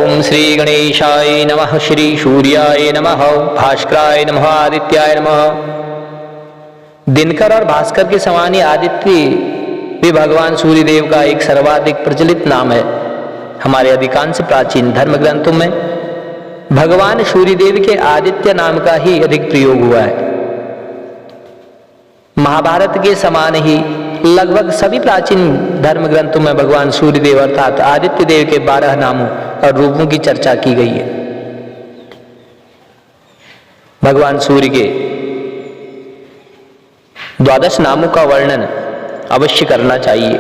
ओम श्री गणेशाय नमः, श्री सूर्याय नमः, भास्कराय नमः, आदित्याय नमः। दिनकर और भास्कर के समान ही आदित्य भी भगवान सूर्य देव का एक सर्वाधिक प्रचलित नाम है। हमारे अधिकांश प्राचीन धर्म ग्रंथों में भगवान सूर्य देव के आदित्य नाम का ही अधिक प्रयोग हुआ है। महाभारत के समान ही लगभग सभी प्राचीन धर्म ग्रंथों में भगवान सूर्य देव अर्थात आदित्य देव के 12 नामों और रूपों की चर्चा की गई है। भगवान सूर्य के 12 नामों का वर्णन अवश्य करना चाहिए।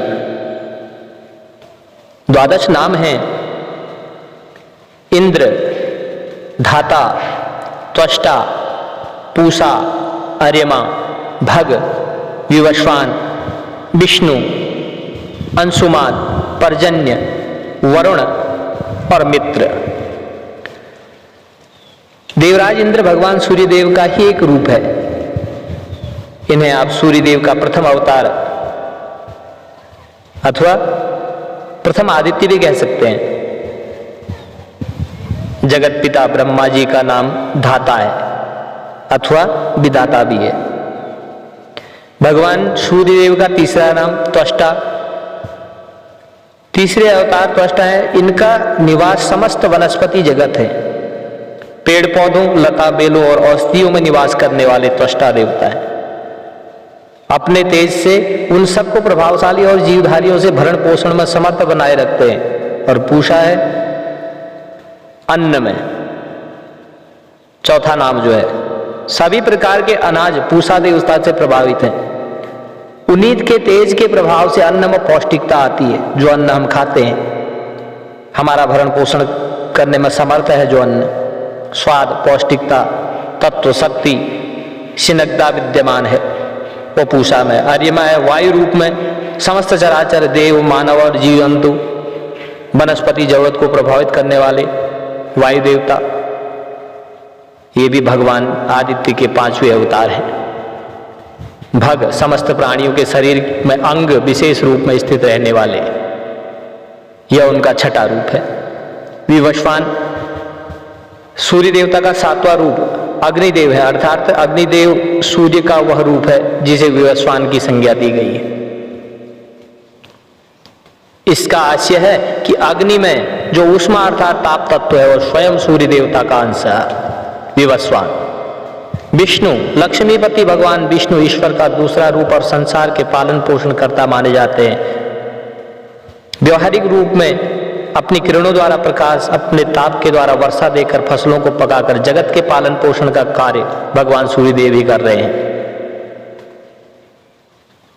12 नाम हैं इंद्र, धाता, त्वष्टा, पूषा, अर्यमा, भग, विवस्वान, विष्णु, अंशुमान, पर्जन्य, वरुण और मित्र। देवराज इंद्र भगवान सूर्य देव का ही एक रूप है। इन्हें आप सूर्य देव का प्रथम अवतार अथवा प्रथम आदित्य भी कह सकते हैं। जगत पिता ब्रह्मा जी का नाम धाता है अथवा विधाता भी है। भगवान सूर्य देव का तीसरा नाम त्वष्टा, तीसरे अवतार त्वष्टा है। इनका निवास समस्त वनस्पति जगत है। पेड़ पौधों, लता बेलों और औषधियों में निवास करने वाले त्वष्टा देवता है। अपने तेज से उन सबको प्रभावशाली और जीवधारियों से भरण पोषण में समर्थ बनाए रखते हैं। और पूषा है अन्न में। चौथा नाम जो है, सभी प्रकार के अनाज पूषा देवता से प्रभावित हैं। उन्हीं के तेज के प्रभाव से अन्न में पौष्टिकता आती है। जो अन्न हम खाते हैं, हमारा भरण पोषण करने में समर्थ है जो अन्न, स्वाद, पौष्टिकता, तत्व, शक्ति, स्निग्धता विद्यमान है, वो पूषा में। अर्यमा है वायु रूप में। समस्त चराचर, देव, मानव और जीव जंतु, वनस्पति जगत को प्रभावित करने वाले वायु देवता, ये भी भगवान आदित्य के 5वें अवतार हैं। भग, समस्त प्राणियों के शरीर में अंग विशेष रूप में स्थित रहने वाले, यह उनका 6वां रूप है। विवस्वान सूर्य देवता का 7वां रूप अग्निदेव है, अर्थात अग्निदेव सूर्य का वह रूप है जिसे विवस्वान की संज्ञा दी गई है। इसका आशय है कि अग्नि में जो ऊष्मा अर्थात ताप तत्व है वह स्वयं सूर्य देवता का अंश है, विवस्वान। विष्णु, लक्ष्मीपति भगवान विष्णु ईश्वर का दूसरा रूप और संसार के पालन पोषण करता माने जाते हैं। व्यवहारिक रूप में अपनी किरणों द्वारा प्रकाश, अपने ताप के द्वारा वर्षा देकर फसलों को पकाकर जगत के पालन पोषण का कार्य भगवान सूर्य देव ही कर रहे हैं।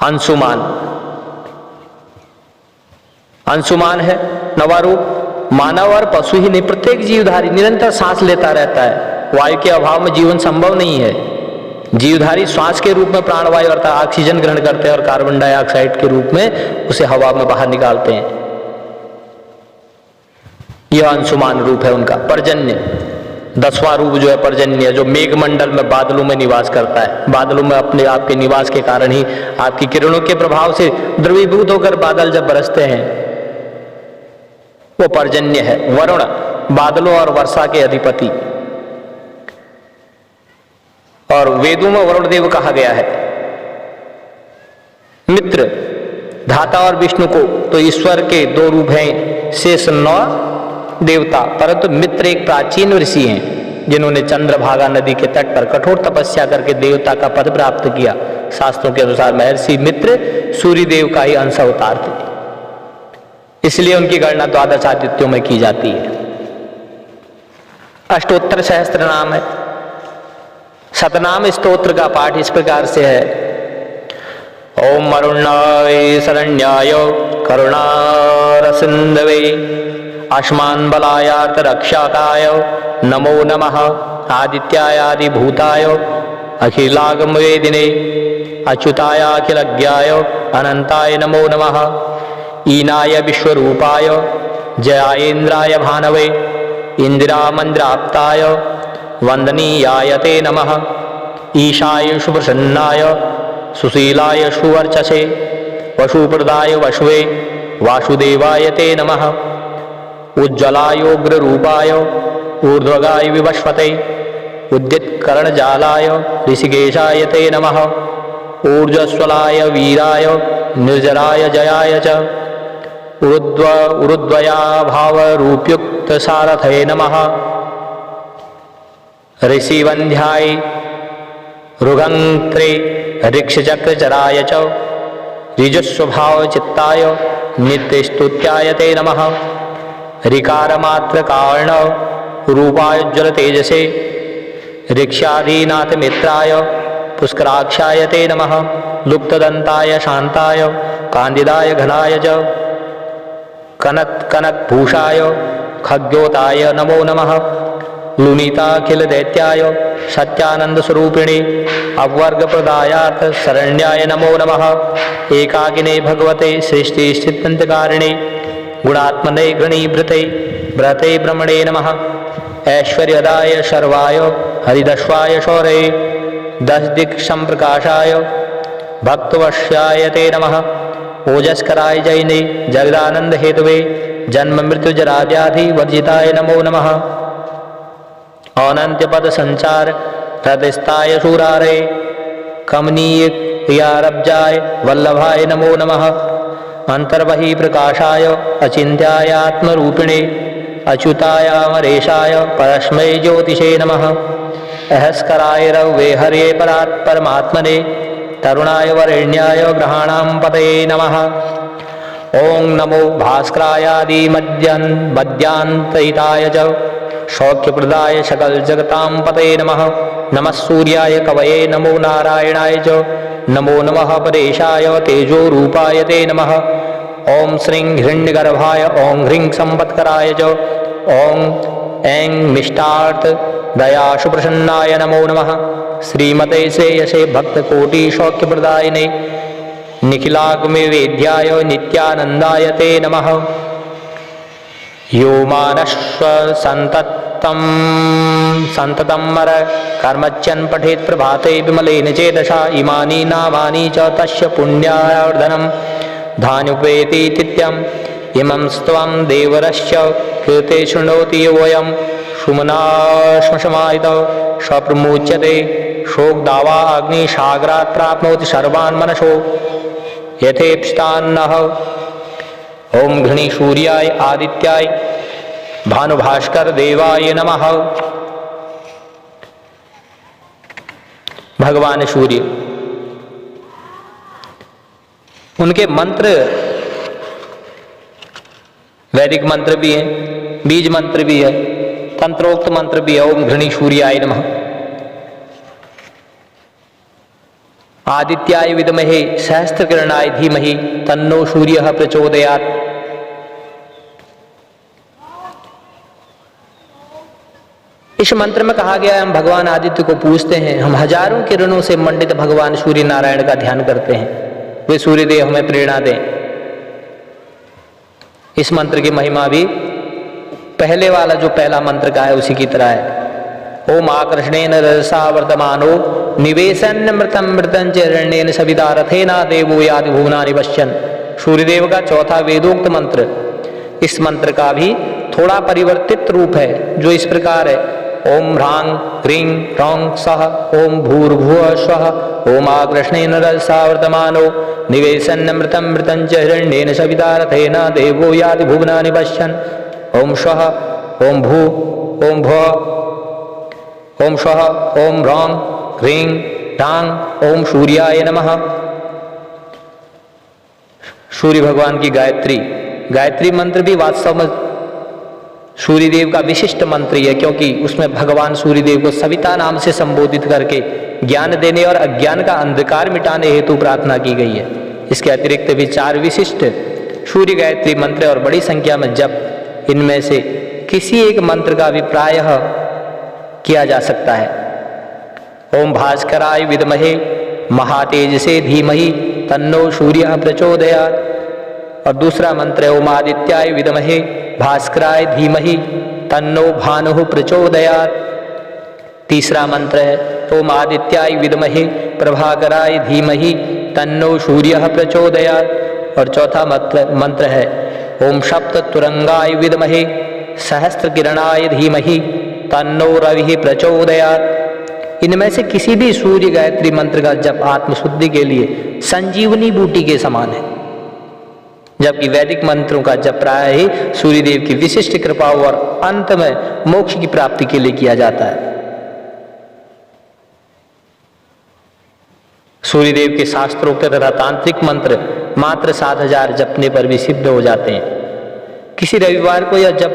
अंशुमान, अंशुमान है 9वां रूप। मानव और पशु ही नहीं, प्रत्येक जीवधारी निरंतर सांस लेता रहता है। वायु के अभाव में जीवन संभव नहीं है। जीवधारी श्वास के रूप में प्राणवायु अर्थात ऑक्सीजन ग्रहण करते हैं और कार्बन डाइऑक्साइड के रूप में उसे हवा में बाहर निकालते हैं। यह अंशुमान रूप है उनका। पर्जन्य, 10वां रूप जो है पर्जन्य, जो मेघमंडल में बादलों में निवास करता है। बादलों में अपने आपके निवास के कारण ही आपकी किरणों के प्रभाव से द्रवीभूत होकर बादल जब बरसते हैं वो पर्जन्य है। वरुण, बादलों और वर्षा के अधिपति, और वेदों में वरुण देव कहा गया है। मित्र, धाता और विष्णु को तो ईश्वर के 2 रूप हैं, शेष 9 देवता, परंतु मित्र एक प्राचीन ऋषि हैं जिन्होंने चंद्रभागा नदी के तट पर कठोर तपस्या करके देवता का पद प्राप्त किया। शास्त्रों के अनुसार महर्षि मित्र सूर्य देव का ही अंश अवतार थे, इसलिए उनकी गणना 12 आदित्यों में की जाती है। अष्टोत्तर सहस्त्र नाम है। शतनाम स्तोत्र का पाठ इस प्रकार से है। ओम अरुणाय शरण्याय करुणारसिंधवे आयुष्मान बलायार्थ रक्षकाय नमो नमः। आदित्याय आदिभूताय अखिलागम वेदिने अच्युताय अखिलज्ञाय अनंताय नमो नमः। ईनाय विश्वरूपाय जयान्द्राय भानवे इंदिरामंद्राप्ताय वंदनीयाय ते नमः। ईशाय शुभप्रसन्नाय सुशीलाय सुवर्चसे वसुप्रदाय वशवे वासुदेवाय ते नमः। उज्ज्वलायोग्र रूपाय ऊर्ध्वगाय विवस्वते उद्यत कर्णजालाय ऋषिकेशाय ते नमः। ऊर्जस्वलाय वीराय निर्जराय जयाय च उरुद्वया भावरूपयुक्त सारथये नमः। ऋषिवन्ध्याय रुगंत्रे ऋक्षचक्रचराय च ऋजुस्वभाव चित्ताय नित्यस्तुत्याय ते नमः। ऋकारमात्रकार्ण रूपायोज्वल तेजसे ऋक्षाधीनाथ मित्राय पुष्कराक्षाय ते नमः। लुप्तदंताय शांताय कांदिदाय घनाय च कनकभूषाय खग्योताय नमो नमः। लुनीताखिल दैत्याय सत्यानंद स्वरूपिणे अवर्ग प्रदायार्थ शरण्याय नमो नमः। एकाकिने भगवते सृष्टि स्थित्यंतकारिणे गुणात्मने गणीभृते भ्रते ब्रह्मणे नमः। ऐश्वर्यदाय शर्वाय हरिदश्वाय शौर्ये दश दिक् संप्रकाशाय भक्तवश्याय ते नमः। ओजस्कराय जैने जगदानंद हेतवे जन्म मृत्यु जराव्याधि वर्जिताय नमो नमः। अनंत्य पद संचार हृदयस्थाय शूरारे कमनीय क्रियारब्जाय वल्लभाय नमो नमः। अंतर्बहि प्रकाशाय अचिंत्याय आत्मरूपिणे अच्युताय अमरेशाय परस्मै ज्योतिषे नमः। अहस्कराय रवे हरे परमात्मने तरुणाय वरेण्याय ग्रहाणां पतये नमः। ओं नमो भास्करायादि मध्यांतहिताय च सौख्यप्रदाय सकल जगतां पतये नमः। नमः सूर्याय कवये नमो नारायणाय च नमो नमः परेशाय तेजो रूपाय ते नमः। ओं श्रीं हिरण्यगर्भाय ओं ह्रीं संपत्कराय च ओं ऐं मिष्टार्थ दयाशु प्रसन्नाय नमो नमः। श्रीमते श्रेयसे भक्तकोटि सौख्यप्रदायिने निखिलाग्मे वेद्याय नित्यानंदाय ते नमः। यो मानस्व संततं मर कर्मच्यन् पठेत् प्रभाते विमलेन चेतसा इमानि नामानि च तस्य पुण्यार्धनं धान्युपेति तित्यम्। इमं स्त्वं देवरस्य कृते शृणोति योऽयं सुमना श्मशमायितौ स्वप्रमुच्यते शोकदावा अग्निसागरात् प्राप्नोति सर्वान् मनसो यथेप्सितान्नः। ओं घृणी सूर्याय आदित्याय भानुभास्कर देवाय नमः। भगवान सूर्य, उनके मंत्र वैदिक मंत्र भी है, बीज मंत्र भी है, तंत्रोक्त मंत्र भी है। ओम घृणी सूर्याय नमः। आदित्याय विद्महे सहस्त्रकिरणाय धीमहि तन्नो सूर्यः प्रचोदयात्। इस मंत्र में कहा गया है हम भगवान आदित्य को पूजते हैं, हम हजारों किरणों से मंडित भगवान सूर्य नारायण का ध्यान करते हैं, वे सूर्यदेव हमें प्रेरणा दें। इस मंत्र की महिमा भी पहले वाला जो पहला मंत्र का है उसी की तरह है। ओम आकर्षणेन रजसा वर्तमानो निवेशन्नमृतं मृतं च हिरण्येन सविता रथेना देवो याति भुवनानि पश्यन्। सूर्यदेव का चौथा वेदोक्त मंत्र। इस मंत्र का भी थोड़ा परिवर्तित रूप है जो इस प्रकार है। ओम ह्रांग ह्रीं ह्रौं सः ओम भूर्भुवः स्वः ओम आकृष्णेन रजसा वर्तमानो निवेशन्नमृतं मृतं च हिरण्येन सविता रथेन देवो याति भुवनानि पश्यन्। ओम स्वः ओम भू ओम भुवः ओम स्वः ओम ह्रौं ह्रीं ह्रांग ओम सूर्याय नमः। सूर्य भगवान की गायत्री, गायत्री मंत्र भी वास्तव में सूर्यदेव का विशिष्ट मंत्र है, क्योंकि उसमें भगवान सूर्यदेव को सविता नाम से संबोधित करके ज्ञान देने और अज्ञान का अंधकार मिटाने हेतु प्रार्थना की गई है। इसके अतिरिक्त भी 4 विशिष्ट सूर्य गायत्री मंत्र और बड़ी संख्या में जप, इनमें से किसी एक मंत्र का भी प्रायः किया जा सकता है। ओम भास्कराय विद्महे महातेजसे धीमहि तन्नो सूर्यः प्रचोदयात्। और दूसरा मंत्र है ओम आदित्याय विद्महे भास्कराय धीमहि तन्नो भानुः प्रचोदयात्। तीसरा मंत्र है ओम आदित्याय विद्महे प्रभाकराय धीमहि तन्नो सूर्यः प्रचोदयात्। और चौथा मंत्र है ओम सप्त तुरंगाय विद्महे सहस्त्र किरणाय धीमहि तन्नो रविः प्रचोदयात्। इनमें से किसी भी सूर्य गायत्री मंत्र का जप आत्मशुद्धि के लिए संजीवनी बूटी के समान है, जबकि वैदिक मंत्रों का जप प्राय ही सूर्यदेव की विशिष्ट कृपा और अंत में मोक्ष की प्राप्ति के लिए किया जाता है। सूर्यदेव के शास्त्रोक्त तथा तांत्रिक मंत्र मात्र 7000 जपने पर भी सिद्ध हो जाते हैं। किसी रविवार को यह जप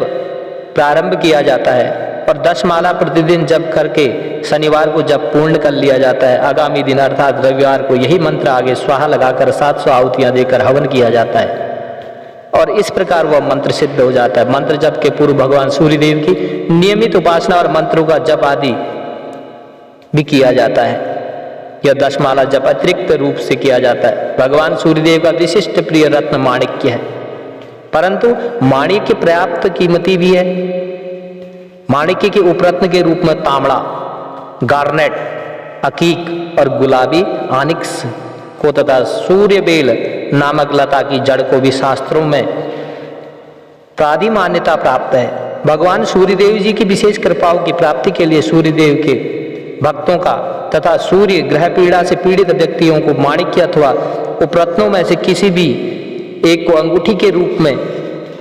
प्रारंभ किया जाता है और 10 माला प्रतिदिन जप करके शनिवार को जप पूर्ण कर लिया जाता है। आगामी दिन अर्थात रविवार को यही मंत्र आगे स्वाहा लगाकर 700 आहुतियां देकर हवन किया जाता है और इस प्रकार वह मंत्र सिद्ध हो जाता है। मंत्र जप के पूर्व भगवान सूर्यदेव की नियमित उपासना और मंत्रों का जप आदि भी किया जाता है। यह 10 माला जप अतिरिक्त रूप से किया जाता है। भगवान सूर्यदेव का विशिष्ट प्रिय रत्न माणिक्य है, परंतु माणिक्य पर्याप्त कीमती भी है। माणिक्य के उपरत्न के रूप में तांबड़ा, गार्नेट, अकीक और गुलाबी ऑनिक्स को तथा सूर्यबेल नामक लता की जड़ को भी शास्त्रों में प्रादि मान्यता प्राप्त है। भगवान सूर्यदेव जी की विशेष कृपाओं की प्राप्ति के लिए सूर्यदेव के भक्तों का तथा सूर्य ग्रह पीड़ा से पीड़ित व्यक्तियों को माणिक्य अथवा उपरत्नों में से किसी भी एक को अंगूठी के रूप में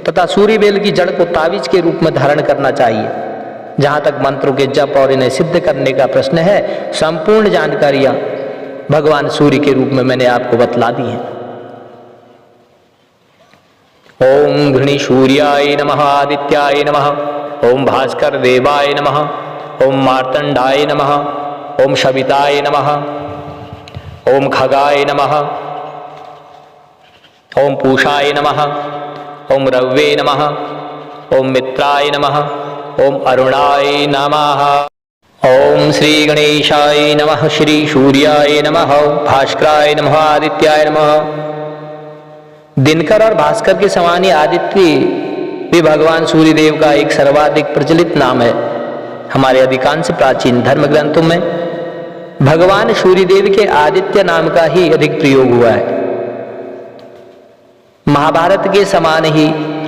तथा सूर्यबेल की जड़ को तावीज के रूप में धारण करना चाहिए। जहां तक मंत्रों के जप और इन्हें सिद्ध करने का प्रश्न है, संपूर्ण जानकारियां भगवान सूर्य के रूप में मैंने आपको बतला दी हैं। ओम घृणी सूर्याय नमः, आदित्याय नमः, ओम भास्कर देवाय नमः, ओम मार्तंडाय नमः, ओम शविताय नमः, ओम खगाय नमः, ओम पूषाय नमः, ओम रव्ये नमः, ओम मित्राय नमः, ओम अरुणाय नमः। ओम श्री गणेशाय नमः, श्री सूर्याय नमः, भास्कराय नमः, आदित्याय नमः। दिनकर और भास्कर के समान ही आदित्य भी भगवान सूर्यदेव का एक सर्वाधिक प्रचलित नाम है। हमारे अधिकांश प्राचीन धर्म ग्रंथों में भगवान सूर्यदेव के आदित्य नाम का ही अधिक प्रयोग हुआ है। महाभारत के समान ही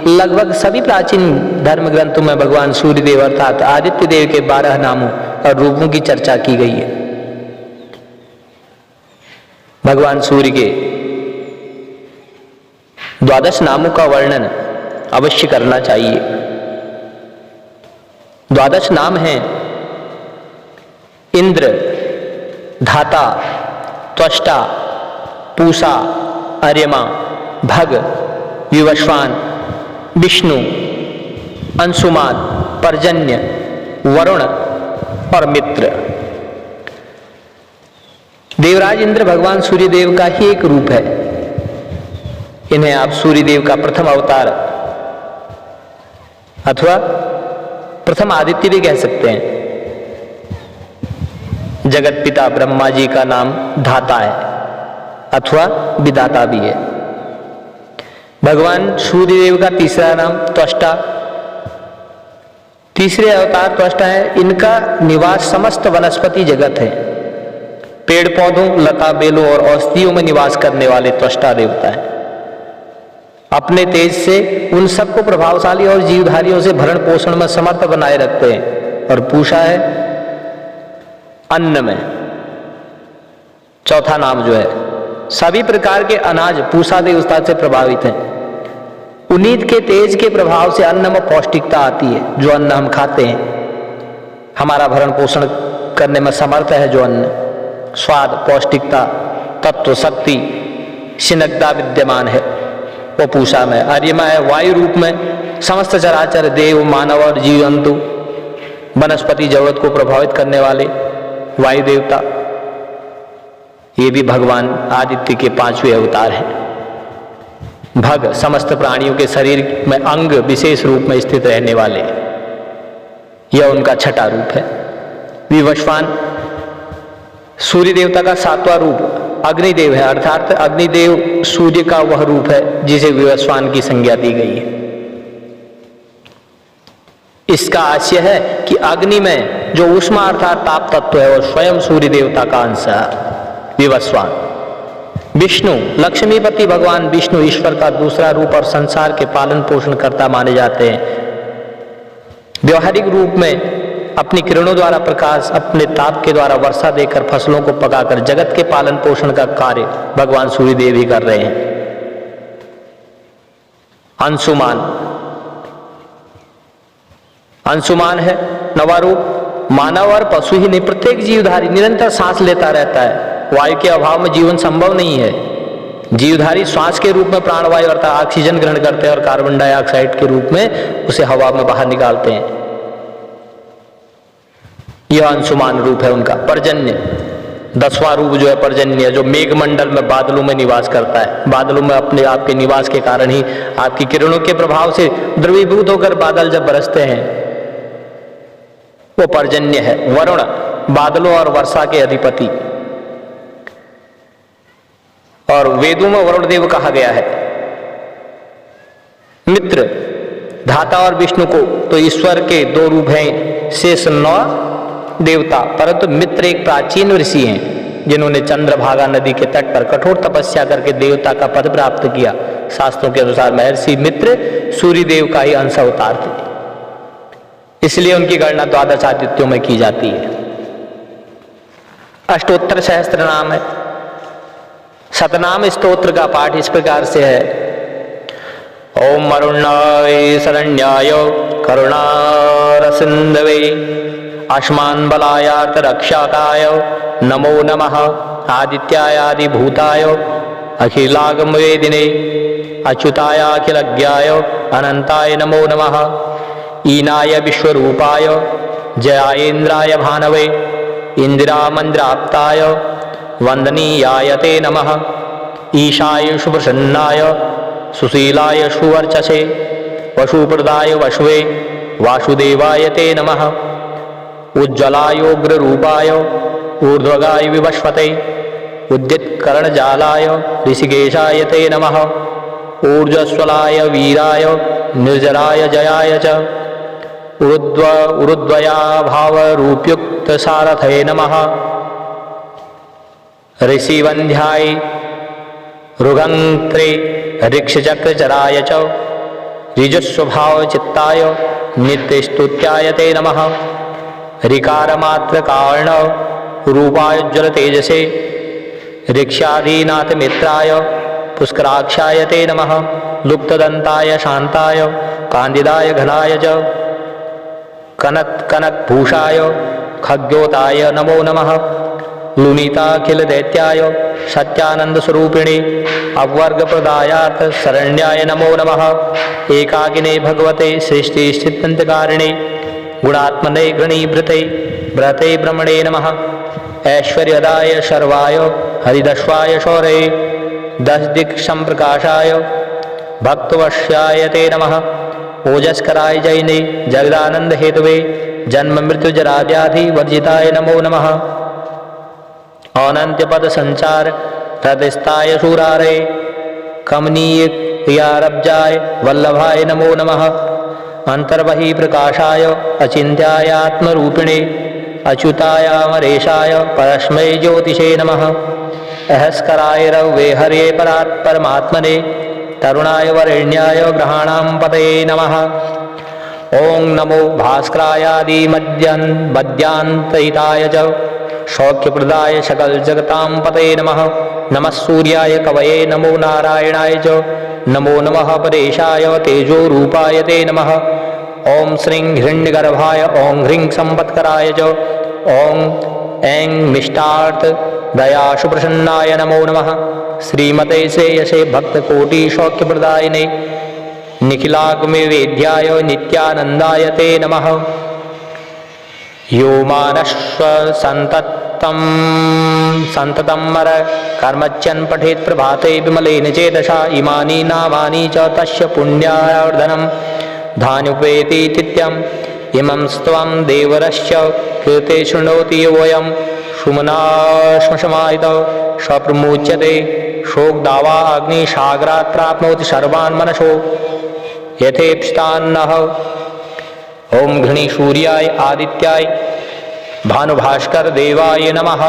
लगभग सभी प्राचीन धर्म ग्रंथों में भगवान सूर्यदेव अर्थात आदित्य देव के 12 नामों और रूपों की चर्चा की गई है। भगवान सूर्य के 12 नामों का वर्णन अवश्य करना चाहिए। 12 नाम हैं इंद्र, धाता, त्वष्टा, पूषा, अर्यमा, भग, विवस्वान, विष्णु, अंशुमान, पर्जन्य, वरुण और मित्र। देवराज इंद्र भगवान सूर्यदेव का ही एक रूप है। इन्हें आप सूर्यदेव का प्रथम अवतार अथवा प्रथम आदित्य भी कह सकते हैं। जगत पिता ब्रह्मा जी का नाम धाता है अथवा विधाता भी है। भगवान सूर्यदेव का तीसरा नाम त्वष्टा, तीसरे अवतार त्वष्टा है। इनका निवास समस्त वनस्पति जगत है। पेड़ पौधों, लता बेलों और औषधियों में निवास करने वाले त्वष्टा देवता है। अपने तेज से उन सबको प्रभावशाली और जीवधारियों से भरण पोषण में समर्थ बनाए रखते हैं। और पूषा है अन्न में। चौथा नाम जो है, सभी प्रकार के अनाज पूषा देवता से प्रभावित हैं। उन्नीत के तेज के प्रभाव से अन्न में पौष्टिकता आती है। जो अन्न हम खाते हैं, हमारा भरण पोषण करने में समर्थ है। जो अन्न स्वाद, पौष्टिकता, तत्व, शक्ति, स्निग्धता विद्यमान है, वो पूषा में। अर्यमा है वायु रूप में। समस्त चराचर, देव, मानव और जीव जंतु, वनस्पति जगत को प्रभावित करने वाले वायु देवता, ये भी भगवान आदित्य के 5वें अवतार हैं। भग समस्त प्राणियों के शरीर में अंग विशेष रूप में स्थित रहने वाले, यह उनका 6ठा रूप है। विवस्वान सूर्य देवता का 7वां रूप अग्निदेव है, अर्थात अग्निदेव सूर्य का वह रूप है जिसे विवस्वान की संज्ञा दी गई है। इसका आशय है कि अग्नि में जो ऊष्मा अर्थात ताप तत्व है और स्वयं सूर्य देवता का अंश है विवस्वान। विष्णु, लक्ष्मीपति भगवान विष्णु ईश्वर का दूसरा रूप और संसार के पालन पोषण करता माने जाते हैं। व्यवहारिक रूप में अपनी किरणों द्वारा प्रकाश, अपने ताप के द्वारा वर्षा देकर फसलों को पकाकर जगत के पालन पोषण का कार्य भगवान सूर्यदेव ही कर रहे हैं। अंशुमान, अंशुमान है नवा रूप। मानव और पशु ही नहीं, प्रत्येक जीवधारी निरंतर सांस लेता रहता है। वायु के अभाव में जीवन संभव नहीं है। जीवधारी श्वास के रूप में प्राणवायु अर्थात ऑक्सीजन ग्रहण करते हैं और कार्बन डाइऑक्साइड के रूप में उसे हवा में बाहर निकालते हैं। यह अंशुमान रूप है उनका। पर्जन्य, 10वां रूप जो है पर्जन्य, जो मेघमंडल में बादलों में निवास करता है। बादलों में अपने आपके निवास के कारण ही आपकी किरणों के प्रभाव से द्रवीभूत होकर बादल जब बरसते हैं वो पर्जन्य है। वरुण, बादलों और वर्षा के अधिपति, और वेदों में वरुण देव कहा गया है। मित्र, धाता और विष्णु को तो ईश्वर के 2 रूप हैं, शेष 9 देवता, परंतु मित्र एक प्राचीन ऋषि हैं जिन्होंने चंद्रभागा नदी के तट पर कठोर तपस्या करके देवता का पद प्राप्त किया। शास्त्रों के अनुसार महर्षि मित्र सूर्य देव का ही अंश अवतार थे, इसलिए उनकी गणना 12 आदित्यों में की जाती है। अष्टोत्तर सहस्त्र नाम है। शतनाम स्तोत्र का पाठ इस प्रकार से है। ओम अरुणाय शरण्याय करुणारसिंधवे आश्मान बलायार्थ रक्षाकाय नमो नमः। आदित्याय आदिभूताय अखिलागम वेदिने अच्युताय अखिलज्ञाय अनंताय नमो नमः। ईनाय विश्वरूपाय जयायेन्द्राय भानवे इंदिरामंद्राप्ताय वंदनीयाय ते नमः। ईशाय शुभप्रसन्नाय सुशीलाय सुवर्चसे वशुप्रदाय वशवे वासुदेवाय ते नमः। उज्ज्वलायोग्ररूपाय ऊर्ध्वगाय विवस्वते उद्यत्करणजालाय ऋषिकेशाय ते नमः। ऊर्जस्वलाय वीराय निर्जराय जयाय च उरुद्वया भावरूपयुक्त सारथये नमः। ऋषिवंध्याय ऋगंत्रे ऋक्षचक्रचराय च ऋजुस्वभावचित्ताय नित्यस्तुत्याय ते नमः। ऋकारमात्रकार्ण रूपायोज्ज्वल तेजसे ऋक्षाधीनाथ मित्राय पुष्कराक्षाय ते नमः। लुप्तदंताय शांताय कांदिदाय घनाय च कनकभूषाय खग्योताय नमो नमः। लुनीताखिल दैत्याय सत्यानंद स्वरूपिणे अवर्ग प्रदायार्थ शरण्याय नमो नमः। एकाकिने भगवते सृष्टि स्थित्यंतकारिणे गुणात्मने गणीभृते भ्रते ब्रह्मणे नमः। ऐश्वर्यदाय शर्वाय हरिदश्वाय शौरे 10 दिक् संप्रकाशाय भक्तवश्याय ते नमः। ओजस्कराय जैने जगदानंद हेतवे जन्म मृत्यु जराव्याधि वर्जिताय नमो नमः। अनंत्य पद संचार हृदयस्थाय शूरारे कमनीय क्रियारब्जाय वल्लभाय नमो नमः। अंतर्बहि प्रकाशाय अचिंत्याय आत्मरूपिणे अच्युताय अमरेशाय परस्मै ज्योतिषे नमः। अहस्कराय रवे हरे परमात्मने तरुणाय वरेण्याय ग्रहाणां पतये नमः। ओं नमो भास्करायादि मध्यांतहिताय च सौख्यप्रदाय सकल जगतां पतये नमः। नमः सूर्याय कवये नमो नारायणाय च नमो नमः परेशाय तेजो रूपाय ते नमः। ओं श्रीं हिरण्यगर्भाय ओं ह्रीं संपत्कराय च ओं ऐं मिष्टार्थ दयाशु प्रसन्नाय नमो नमः। श्रीमते श्रेयसे भक्तकोटि सौख्यप्रदायिने निखिलाग्मे वेद्याय नित्यानंदाय ते नमः। यो मानस्व संततं मर कर्मच्यन् पठेत् प्रभाते विमलेन चेतसा इमानि नामानि च तस्य पुण्यार्धनं धान्युपेति तित्यम्। इमं स्त्वं देवरश्च कृते शृणोति योऽयं सुमना श्मशमायितो स्वप्रमुच्यते शोकदावा अग्निसागरात् प्राप्नोति सर्वान् मनसो यथेप्सितान्नः। ओम घृणी सूर्याय आदित्याय भानुभास्कर देवाय नमः।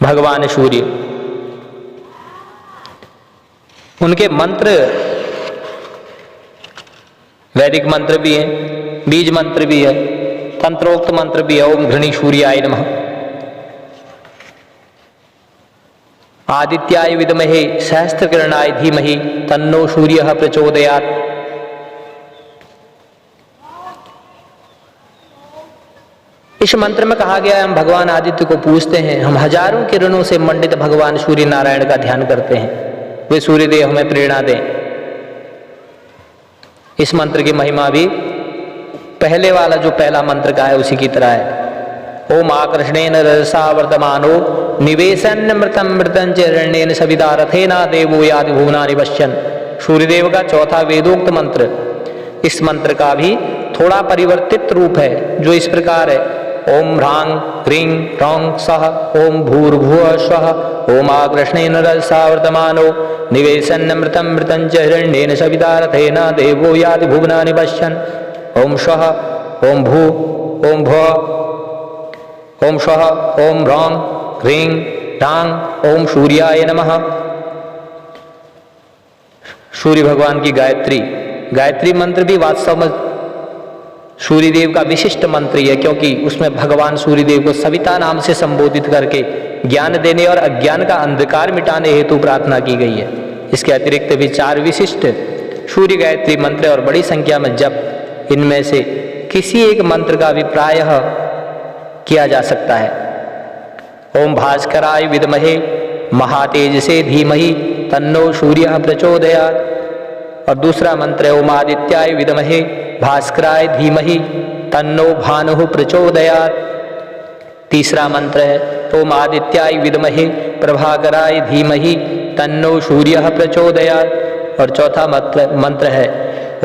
भगवान सूर्य, उनके मंत्र वैदिक मंत्र भी है, बीज मंत्र भी है, तंत्रोक्त मंत्र भी है। ओम घृणी सूर्याय नमः, आदित्याय विद्महे सहस्त्रकिरणाय धीमहि तन्नो सूर्यः प्रचोदयात्। इस मंत्र में कहा गया है हम भगवान आदित्य को पूजते हैं, हम हजारों किरणों से मंडित भगवान सूर्य नारायण का ध्यान करते हैं, वे सूर्यदेव हमें प्रेरणा दें। इस मंत्र की महिमा भी पहले वाला जो पहला मंत्र का है उसी की तरह है। ओम आकर्षणेन रजसा वर्तमानो निवेशन मृतम मृतंच हिरण्येन सविता रथेना देवो यादि भुवनानि पश्यन्। सूर्यदेव का चौथा वेदोक्त मंत्र। इस मंत्र का भी थोड़ा परिवर्तित रूप है जो इस प्रकार है। ओम ह्रांग ह्रीं ह्रौं सः ओम भूर्भुवः स्वः ओम आकृष्णेन रजसा वर्तमानो निवेशन मृतम मृतंच हिरण्येन सविता रथेना देवो यादि भुवनानि पश्यन्। ओम स्वः ओम भू ओम भुवः ओम स्वः ओम ह्रौं ह्रीं ह्रांग ओम सूर्याय नमः। सूर्य भगवान की गायत्री, गायत्री मंत्र भी वास्तव में सूर्यदेव का विशिष्ट मंत्र है, क्योंकि उसमें भगवान सूर्यदेव को सविता नाम से संबोधित करके ज्ञान देने और अज्ञान का अंधकार मिटाने हेतु प्रार्थना की गई है। इसके अतिरिक्त भी 4 विशिष्ट सूर्य गायत्री मंत्र और बड़ी संख्या में जप, इनमें से किसी एक मंत्र का भी प्रायः किया जा सकता है। ओम भास्कराय विद्महे महातेजसे धीमहि तन्नो सूर्यः प्रचोदयात्। और दूसरा मंत्र है ओम आदित्याय विद्महे भास्कराय धीमहि तन्नो भानुः प्रचोदयात्। तीसरा मंत्र है ओम आदित्याय विद्महे प्रभाकराय धीमहि तन्नो सूर्यः प्रचोदयात्। और चौथा मंत्र है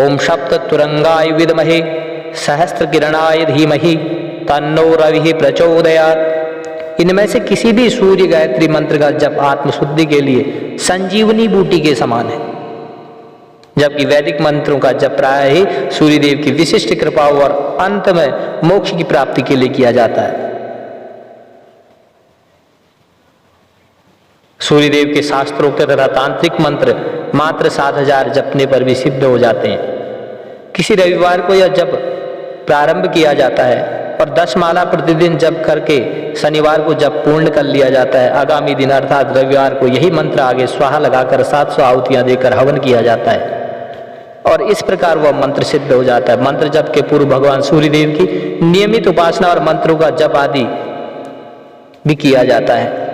ओम सप्ततुरंगाय विद्महे सहस्त्रकिरणाय धीमहि तन्नो रविः प्रचोदयात्। इनमें से किसी भी सूर्य गायत्री मंत्र का जप आत्मशुद्धि के लिए संजीवनी बूटी के समान है, जबकि वैदिक मंत्रों का जप प्राय ही सूर्यदेव की विशिष्ट कृपा और अंत में मोक्ष की प्राप्ति के लिए किया जाता है। सूर्यदेव के शास्त्रोक्त तथा तांत्रिक मंत्र मात्र 7000 जपने पर भी सिद्ध हो जाते हैं। किसी रविवार को यह जप प्रारंभ किया जाता है और 10 माला प्रतिदिन जप करके शनिवार को जप पूर्ण कर लिया जाता है। आगामी दिन अर्थात रविवार को यही मंत्र आगे स्वाहा लगाकर 700 आहुतियां देकर हवन किया जाता है और इस प्रकार वह मंत्र सिद्ध हो जाता है। मंत्र जप के पूर्व भगवान सूर्यदेव की नियमित उपासना और मंत्रों का जप आदि भी किया जाता है।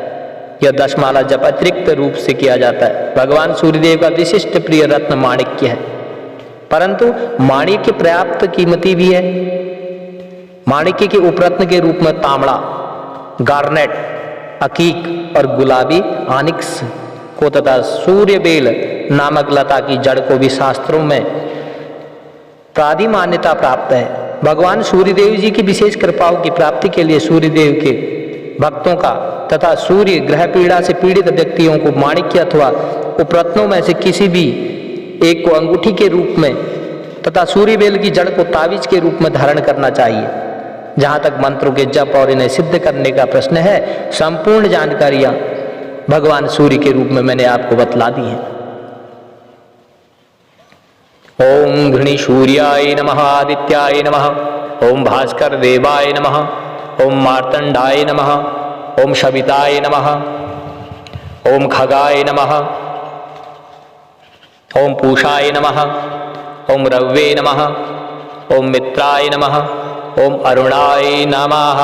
यह 10 माला जप अतिरिक्त रूप से किया जाता है। भगवान सूर्यदेव का विशिष्ट प्रिय रत्न माणिक्य है, परंतु माणिक्य पर्याप्त कीमती भी है। माणिक्य के उपरत्न के रूप में तांबड़ा, गार्नेट, अकीक और गुलाबी ऑनिक्स को तथा सूर्यबेल नामक लता की जड़ को भी शास्त्रों में प्रादि मान्यता प्राप्त है। भगवान सूर्यदेव जी की विशेष कृपाओं की प्राप्ति के लिए सूर्यदेव के भक्तों का तथा सूर्य ग्रह पीड़ा से पीड़ित व्यक्तियों को माणिक्य अथवा उपरत्नों में से किसी भी एक को अंगूठी के रूप में तथा सूर्यबेल की जड़ को तावीज के रूप में धारण करना चाहिए। जहां तक मंत्रों के जप और इन्हें सिद्ध करने का प्रश्न है, संपूर्ण जानकारियां भगवान सूर्य के रूप में मैंने आपको बतला दी हैं। ओम घृणी सूर्याय नमः आदित्याय नमः ओम भास्कर देवाय नमः ओम मार्तंडाय नमः ओम शबिताय नमः ओम खगाय नमः ओम पूषाय नमः ओम रव्ये नमः ओम मित्राय नमः ओम अरुणाय नमः।